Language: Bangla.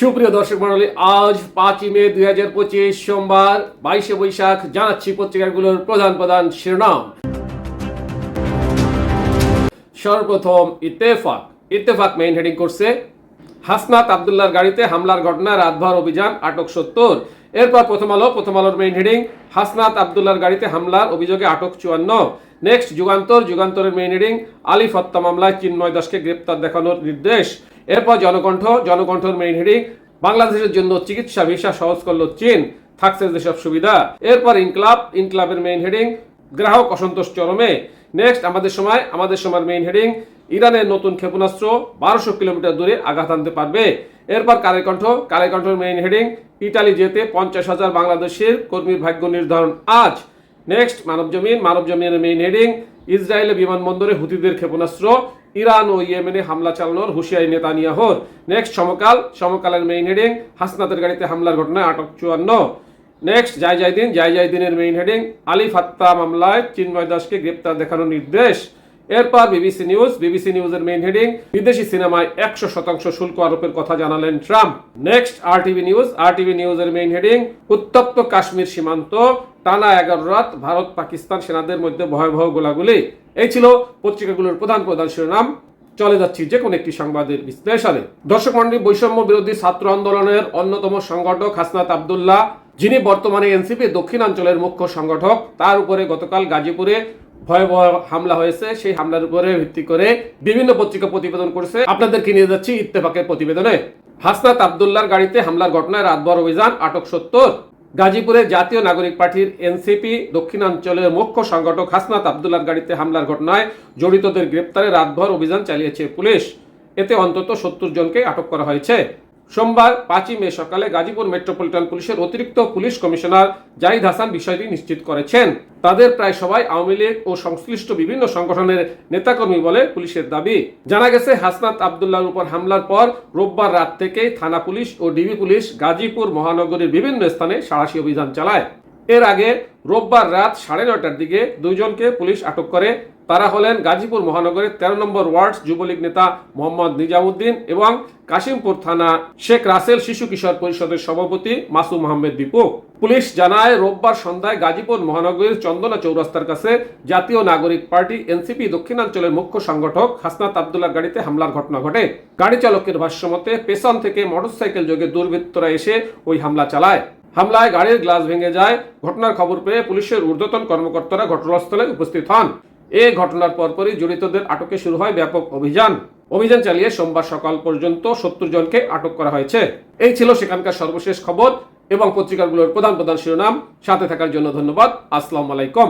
সুপ্রিয় দর্শক মণ্ডলী, আজ 5 মে 2025 সোমবার 22 বৈশাখ। জানাচ্ছি পত্রিকাগুলোর প্রধান প্রধান শিরোনাম। সর্বপ্রথম ইত্তেফাক মেইন হেডিং করছে হাসনাত আব্দুল্লাহর গাড়িতে হামলার ঘটনা, রাতভর অভিযান, আটক 70। এরপর প্রথম আলোর মেইন হেডিং হাসনাত আব্দুল্লাহর গাড়িতে হামলার অভিযোগে আটক 54। নেক্সট যুগান্তরের মেইন হেডিং আলিফ হত্যা মামলায় চিন্ময় দাসকে গ্রেপ্তার দেখানোর নির্দেশ। এরপর জনকণ্ঠর মেইন হেডিং বাংলাদেশের জন্য চিকিৎসা ভিসা সহজ করল চীন, থাকছে যেসব সুবিধা। এরপর ইনকলাবের মেইন হেডিং গ্রাহক অসন্তোষ চরমে। নেক্সট আমাদের সময়ের মেইন হেডিং ইরানের নতুন ক্ষেপণাস্ত্র 1200 কিলোমিটার দূরে আঘাত আনতে পারবে। এরপর কালেকণ্ঠের মেইন হেডিং ইতালি যেতে 50,000 বাংলাদেশের কর্মীর ভাগ্য নির্ধারণ আজ। নেক্সট মানবজমিনের মেইন হেডিং ইসরায়েলের বিমানবন্দরে হুতিদের ক্ষেপণাস্ত্র, ইরান ও ইয়েমেনে হামলা চালানোর হুঁশিয়ারি নেতানিয়াহুর। নেক্সট সমকালের মেইন হেডিং হাসনাতের গাড়িতে হামলার ঘটনায় আটক 54। নেক্সট জায়জাইদিনের মেইন হেডিং আলিফ হত্যা মামলায় চিন্ময় দাসকে গ্রেপ্তার দেখানোর নির্দেশ। এরপর বিবিসি নিউজের মেইন হেডিং বিদেশি সিনেমায় 100% শুল্ক আরোপের কথা জানালেন ট্রাম্প। নেক্সট আরটিভি নিউজের মেইন হেডিং উত্তপ্ত কাশ্মীর সীমান্ত, টানা 11 রাত ভারত পাকিস্তান সেনাদের মধ্যে ভয়াবহ গোলাগুলি। এই ছিল পত্রিকাগুলোর প্রধান শিরোনাম। চলে যাচ্ছি যে কোনো একটি সংবাদের বিশ্লেষণে। দর্শক মণ্ডলী, বৈষম্য বিরোধী ছাত্র আন্দোলনের অন্যতম সংগঠক হাসনাত আব্দুল্লাহ, যিনি বর্তমানে এনসিপি দক্ষিণাঞ্চলের মুখ্য সংগঠক, তার উপরে গতকাল গাজীপুরে ভয়াবহ হামলা হয়েছে। সেই হামলার উপরে ভিত্তি করে বিভিন্ন পত্রিকা প্রতিবেদন করেছে। আপনাদেরকে নিয়ে যাচ্ছি ইত্তেফাকের প্রতিবেদনে। হাসনাত আব্দুল্লাহর গাড়িতে হামলার ঘটনায় রাতভর অভিযান, আটক 70। গাজীপুরে জাতীয় নাগরিক পার্টির এনসিপি দক্ষিণাঞ্চলের মুখ্য সংগঠক হাসনাত আব্দুল্লাহর গাড়িতে হামলার ঘটনায় জড়িতদের গ্রেপ্তারে রাতভর অভিযান চালিয়েছে পুলিশ। এতে অন্তত 70 জনকে আটক করা হয়েছে। সোমবার 5 মে সকালে গাজীপুর মেট্রোপলিটন পুলিশের অতিরিক্ত পুলিশ কমিশনার জাহিদ হাসান বিষয়টি নিশ্চিত করেছেন। তাদের প্রায় সবাই আওয়ামী লীগ ও সংশ্লিষ্ট বিভিন্ন সংগঠনের নেতাকর্মী বলে পুলিশের দাবি। জানা গেছে, হাসনাত আব্দুল্লাহর উপর হামলার পর রোববার রাত থেকেই থানা পুলিশ ও ডিবি পুলিশ গাজীপুর মহানগরীর বিভিন্ন স্থানে সাঁড়াশি অভিযান চালায়। এর আগে রোববার রাত 9:30টার দিকে 2 জনকে পুলিশ আটক করে। তারা হলেন গাজীপুর মহানগরের 13 নম্বর ওয়ার্ড যুবলীগ নেতা মোহাম্মদ নিজামুদ্দিন এবং কাশিমপুর থানা শেখ রাসেল শিশু কিশোর পরিষদের সভাপতি মাসুম আহমেদ দীপু। পুলিশ জানায়, রোববার সন্ধ্যায় গাজীপুর মহানগরীর চন্দনা চৌরাস্তার কাছে জাতীয় নাগরিক পার্টি এনসিপি দক্ষিণাঞ্চলের মুখ্য সংগঠক হাসনাত আব্দুল্লাহর গাড়িতে হামলার ঘটনা ঘটে। গাড়ি চালকের ভাষ্যমতে পেছন থেকে মোটরসাইকেল যোগে দুর্বৃত্তরা এসে ওই হামলা চালায়। হামলায় গাড়ির গ্লাস ভেঙে যায়। ঘটনার খবর পেয়ে পুলিশের ঊর্ধ্বতন কর্মকর্তারা ঘটনাস্থলে উপস্থিত হন। এই ঘটনার পরপরই জড়িতদের আটকে শুরু হয় ব্যাপক অভিযান চালিয়ে সোমবার সকাল পর্যন্ত 70 জনকে আটক করা হয়েছে। এই ছিল সেখানকার সর্বশেষ খবর এবং পত্রিকাগুলোর প্রধান শিরোনাম। সাথে থাকার জন্য ধন্যবাদ। আসসালামু আলাইকুম।